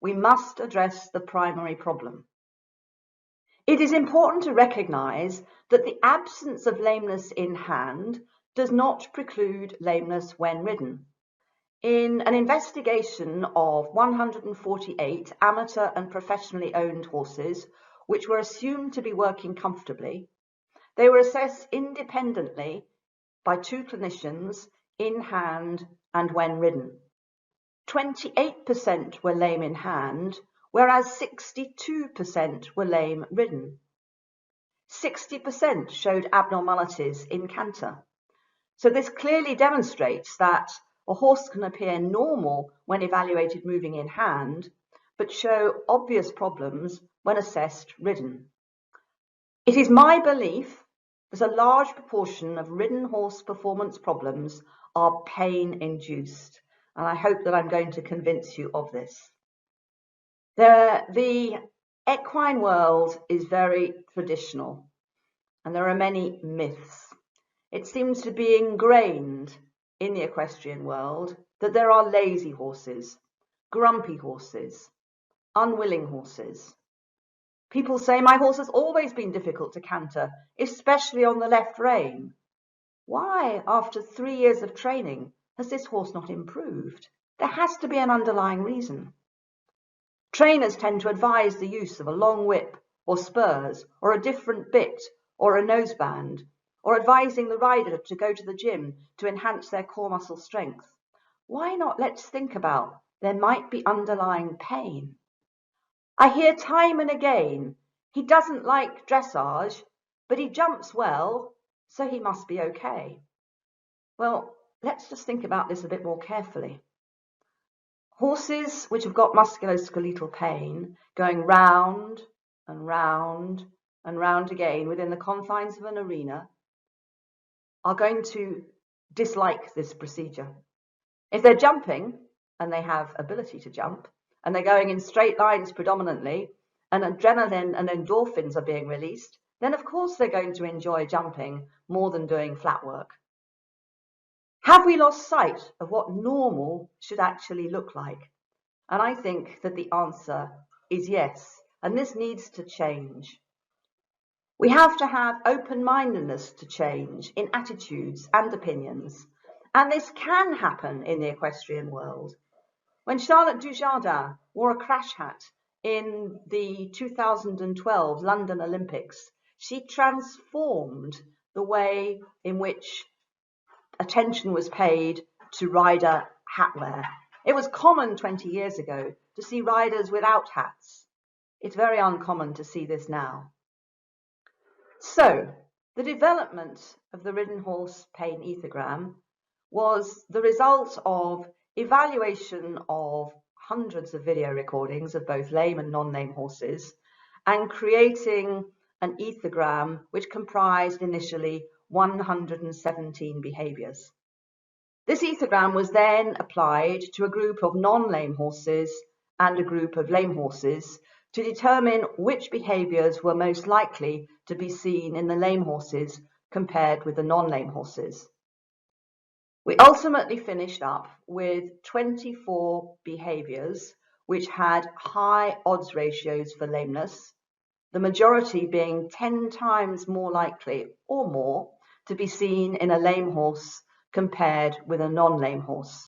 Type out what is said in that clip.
We must address the primary problem. It is important to recognise that the absence of lameness in hand does not preclude lameness when ridden. In an investigation of 148 amateur and professionally owned horses, which were assumed to be working comfortably, they were assessed independently by 2 clinicians in hand and when ridden. 28% were lame in hand, whereas 62% were lame ridden. 60% showed abnormalities in canter. So this clearly demonstrates that a horse can appear normal when evaluated moving in hand, but show obvious problems when assessed ridden. It is my belief that a large proportion of ridden horse performance problems are pain-induced, and I hope that I'm going to convince you of this. The equine world is very traditional, and there are many myths. It seems to be ingrained in the equestrian world that there are lazy horses, grumpy horses, unwilling horses. People say, my horse has always been difficult to canter, especially on the left rein. Why, after 3 years of training, has this horse not improved? There has to be an underlying reason. Trainers tend to advise the use of a long whip or spurs or a different bit or a noseband, or advising the rider to go to the gym to enhance their core muscle strength. Why not let's think about there might be underlying pain? I hear time and again, he doesn't like dressage, but he jumps well, so he must be okay. Well, let's just think about this a bit more carefully. Horses which have got musculoskeletal pain going round and round and round again within the confines of an arena are going to dislike this procedure. If they're jumping and they have ability to jump and they're going in straight lines predominantly and adrenaline and endorphins are being released, then of course they're going to enjoy jumping more than doing flat work. Have we lost sight of what normal should actually look like? And I think that the answer is yes, and this needs to change. We have to have open-mindedness to change in attitudes and opinions, and this can happen in the equestrian world. When Charlotte Dujardin wore a crash hat in the 2012 London Olympics, she transformed the way in which attention was paid to rider hatwear. It was common 20 years ago to see riders without hats. It's very uncommon to see this now. So, the development of the Ridden Horse pain ethogram was the result of evaluation of hundreds of video recordings of both lame and non-lame horses and creating an ethogram which comprised initially 117 behaviours. This ethogram was then applied to a group of non-lame horses and a group of lame horses to determine which behaviours were most likely to be seen in the lame horses compared with the non-lame horses. We ultimately finished up with 24 behaviours which had high odds ratios for lameness, the majority being 10 times more likely or more to be seen in a lame horse compared with a non-lame horse.